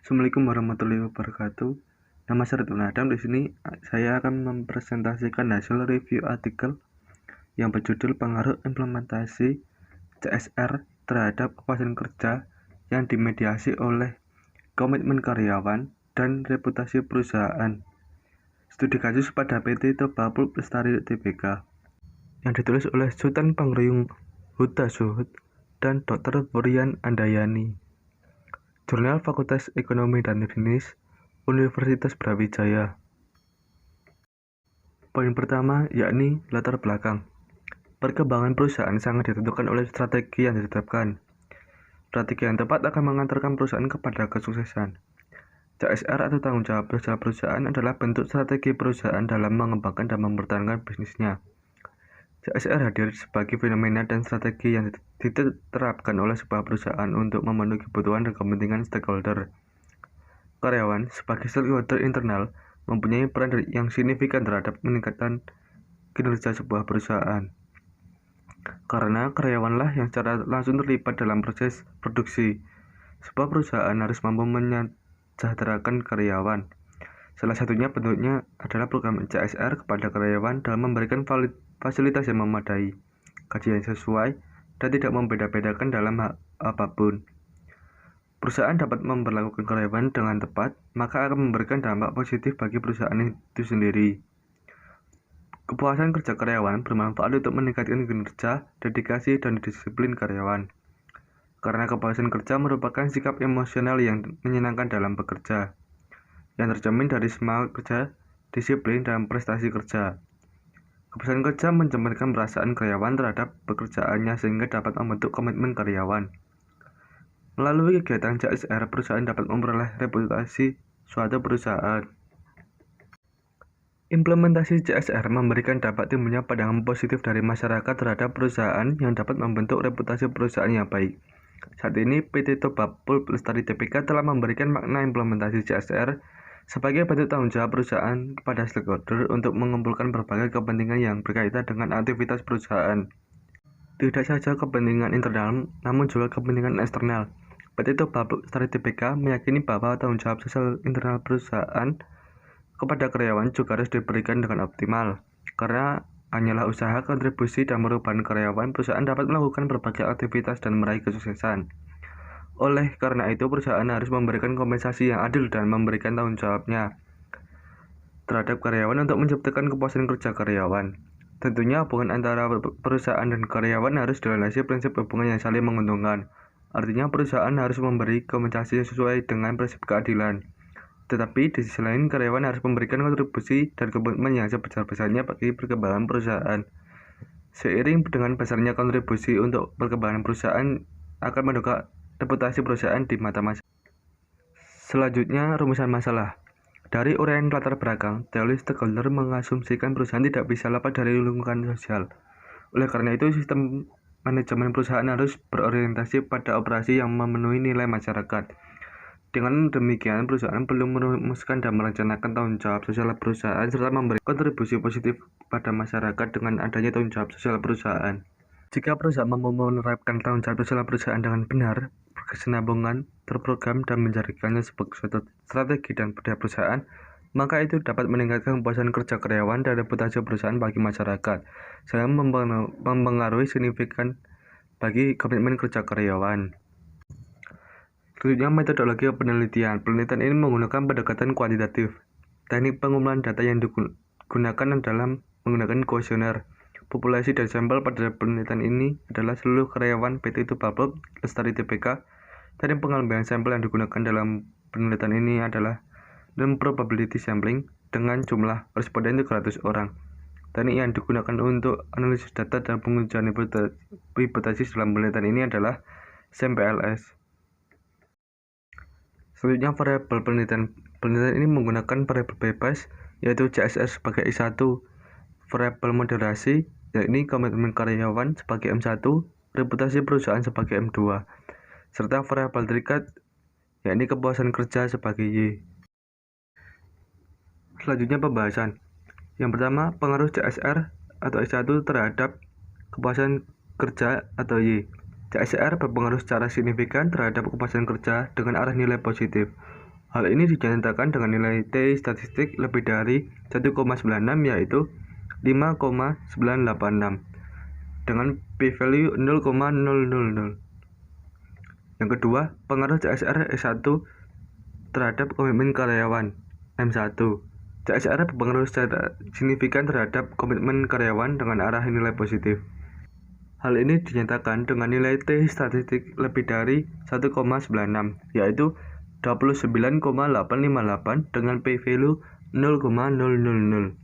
Assalamualaikum warahmatullahi wabarakatuh. Nama saya Ridwan Adam. Di sini saya akan mempresentasikan hasil review artikel yang berjudul Pengaruh Implementasi CSR terhadap kepuasan kerja yang dimediasi oleh komitmen karyawan dan reputasi perusahaan. Studi kasus pada PT Toba Pulp Lestari Tbk yang ditulis oleh Sultan Pangruyung Huda Suhud dan Dr. Brian Andayani. Jurnal Fakultas Ekonomi dan Bisnis Universitas Brawijaya. Poin pertama yakni latar belakang. Perkembangan perusahaan sangat ditentukan oleh strategi yang ditetapkan. Strategi yang tepat akan mengantarkan perusahaan kepada kesuksesan. CSR atau tanggung jawab sosial perusahaan adalah bentuk strategi perusahaan dalam mengembangkan dan mempertahankan bisnisnya. CSR hadir sebagai fenomena dan strategi yang diterapkan oleh sebuah perusahaan untuk memenuhi kebutuhan dan kepentingan stakeholder. Karyawan sebagai stakeholder internal mempunyai peran yang signifikan terhadap meningkatkan kinerja sebuah perusahaan. Karena karyawanlah yang secara langsung terlibat dalam proses produksi. Sebuah perusahaan harus mampu menyejahterakan karyawan. Salah satunya bentuknya adalah program CSR kepada karyawan dalam memberikan fasilitas yang memadai, gaji yang sesuai, dan tidak membeda-bedakan dalam hal apapun. Perusahaan dapat memperlakukan karyawan dengan tepat, maka akan memberikan dampak positif bagi perusahaan itu sendiri. Kepuasan kerja karyawan bermanfaat untuk meningkatkan kinerja, dedikasi, dan disiplin karyawan. Karena kepuasan kerja merupakan sikap emosional yang menyenangkan dalam bekerja, yang tercermin dari semangat kerja, disiplin, dan prestasi kerja. Kepuasan kerja mencerminkan perasaan karyawan terhadap pekerjaannya sehingga dapat membentuk komitmen karyawan. Melalui kegiatan CSR, perusahaan dapat memperoleh reputasi suatu perusahaan. Implementasi CSR memberikan dampak timbulnya pandangan positif dari masyarakat terhadap perusahaan yang dapat membentuk reputasi perusahaan yang baik. Saat ini, PT Toba Pulp Lestari Tbk telah memberikan makna implementasi CSR sebagai bentuk tanggung jawab perusahaan kepada stakeholder untuk mengumpulkan berbagai kepentingan yang berkaitan dengan aktivitas perusahaan. Tidak saja kepentingan internal, namun juga kepentingan eksternal. PT Toba Pulp Lestari Tbk meyakini bahwa tanggung jawab sosial internal perusahaan kepada karyawan juga harus diberikan dengan optimal. Karena hanyalah usaha, kontribusi, dan perubahan karyawan, perusahaan dapat melakukan berbagai aktivitas dan meraih kesuksesan. Oleh karena itu, perusahaan harus memberikan kompensasi yang adil dan memberikan tanggung jawabnya terhadap karyawan untuk menciptakan kepuasan kerja karyawan. Tentunya hubungan antara perusahaan dan karyawan harus dilandasi prinsip hubungan yang saling menguntungkan. Artinya perusahaan harus memberi kompensasi sesuai dengan prinsip keadilan. Tetapi di sisi lain, karyawan harus memberikan kontribusi dan komitmen yang sebesar-besarnya bagi perkembangan perusahaan. Seiring dengan besarnya kontribusi untuk perkembangan perusahaan akan mendongkrak reputasi perusahaan di mata masyarakat. Selanjutnya, rumusan masalah. Dari uraian latar belakang, teori stakeholder mengasumsikan perusahaan tidak bisa lepas dari lingkungan sosial. Oleh karena itu, sistem manajemen perusahaan harus berorientasi pada operasi yang memenuhi nilai masyarakat. Dengan demikian, perusahaan perlu merumuskan dan merencanakan tanggung jawab sosial perusahaan serta memberi kontribusi positif pada masyarakat dengan adanya tanggung jawab sosial perusahaan. Jika perusahaan mampu menerapkan tanggung jawab sosial perusahaan dengan benar, berkesinambungan, terprogram, dan menjadikannya sebagai suatu strategi dan budaya perusahaan, maka itu dapat meningkatkan kepuasan kerja karyawan dan reputasi perusahaan bagi masyarakat, sehingga mempengaruhi signifikan bagi komitmen kerja karyawan. Selanjutnya, metodologi penelitian. Penelitian ini menggunakan pendekatan kuantitatif. Teknik pengumpulan data yang digunakan adalah menggunakan kuesioner. Populasi dan sampel pada penelitian ini adalah seluruh karyawan PT Toba Pulp Lestari Tbk. Dan pengambilan sampel yang digunakan dalam penelitian ini adalah non-probability sampling dengan jumlah responden 300 orang. Teknik yang digunakan untuk analisis data dan pengujian hipotesis dalam penelitian ini adalah SAMPLS. Selanjutnya, variabel penelitian. Penelitian ini menggunakan variabel bebas, yaitu CSR sebagai I1, variabel moderasi, yakni komitmen karyawan sebagai M1, reputasi perusahaan sebagai M2, serta variabel terikat, yakni kepuasan kerja sebagai Y. Selanjutnya, pembahasan. Yang pertama, pengaruh CSR atau I1 terhadap kepuasan kerja atau Y. CSR berpengaruh secara signifikan terhadap kepuasan kerja dengan arah nilai positif. Hal ini dinyatakan dengan nilai TI statistik lebih dari 1,96 yaitu 5,986 dengan p-value 0,000. Yang kedua, pengaruh CSR S1 terhadap komitmen karyawan M1. CSR berpengaruh secara signifikan terhadap komitmen karyawan dengan arah nilai positif. Hal ini dinyatakan dengan nilai T statistik lebih dari 1,96 yaitu 29,858 dengan p-value 0,000.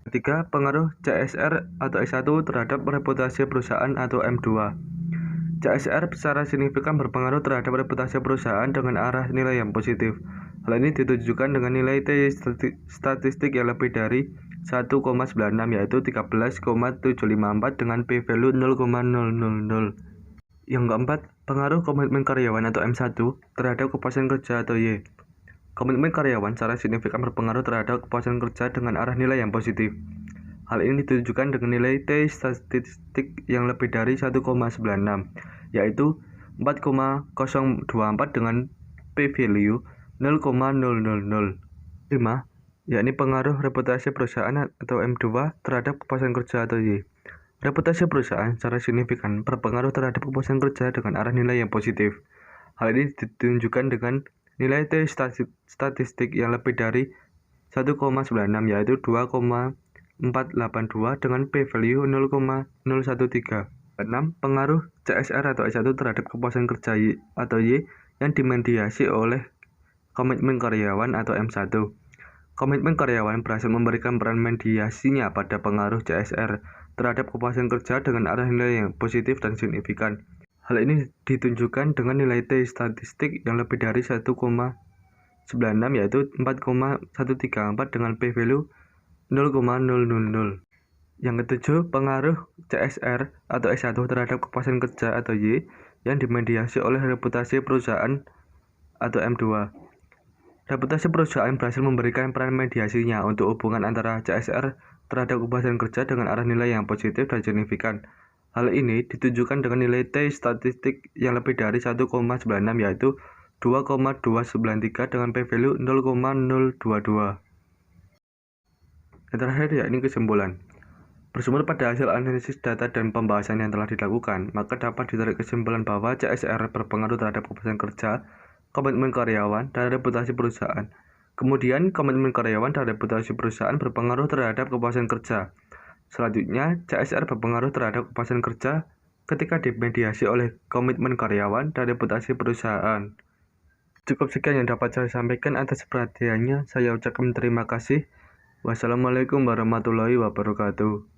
Ketiga, pengaruh CSR atau S1 terhadap reputasi perusahaan atau M2. CSR secara signifikan berpengaruh terhadap reputasi perusahaan dengan arah nilai yang positif. Hal ini ditunjukkan dengan nilai T statistik yang lebih dari 1,96 yaitu 13,754 dengan p-value 0,000. Yang keempat, pengaruh komitmen karyawan atau M1 terhadap kepuasan kerja atau Y. Komitmen karyawan secara signifikan berpengaruh terhadap kepuasan kerja dengan arah nilai yang positif. Hal ini ditunjukkan dengan nilai T statistik yang lebih dari 1,96 yaitu 4,024 dengan p-value 0,000. 5. Yakni pengaruh reputasi perusahaan atau M2 terhadap kepuasan kerja atau Y. Reputasi perusahaan secara signifikan berpengaruh terhadap kepuasan kerja dengan arah nilai yang positif. Hal ini ditunjukkan dengan nilai T statistik yang lebih dari 1,96 yaitu 2,482 dengan p-value 0,013. 6. Pengaruh CSR atau S1 terhadap kepuasan kerja atau Y yang dimediasi oleh komitmen karyawan atau M1. Komitmen karyawan berhasil memberikan peran mediasinya pada pengaruh CSR terhadap kepuasan kerja dengan arah nilai yang positif dan signifikan. Hal ini ditunjukkan dengan nilai T statistik yang lebih dari 1,96 yaitu 4,134 dengan p-value 0,000. Yang ketujuh, pengaruh CSR atau S1 terhadap kepuasan kerja atau Y yang dimediasi oleh reputasi perusahaan atau M2. Reputasi perusahaan berhasil memberikan peran mediasinya untuk hubungan antara CSR terhadap kepuasan kerja dengan arah nilai yang positif dan signifikan. Hal ini ditunjukkan dengan nilai T statistik yang lebih dari 1,96 yaitu 2,293 dengan p-value 0,022. Yang terakhir yakni kesimpulan. Bersumber pada hasil analisis data dan pembahasan yang telah dilakukan, maka dapat ditarik kesimpulan bahwa CSR berpengaruh terhadap kepuasan kerja, komitmen karyawan, dan reputasi perusahaan. Kemudian, komitmen karyawan dan reputasi perusahaan berpengaruh terhadap kepuasan kerja. Selanjutnya, CSR berpengaruh terhadap kepuasan kerja ketika dimediasi oleh komitmen karyawan dan reputasi perusahaan. Cukup sekian yang dapat saya sampaikan. Atas perhatiannya, saya ucapkan terima kasih. Wassalamualaikum warahmatullahi wabarakatuh.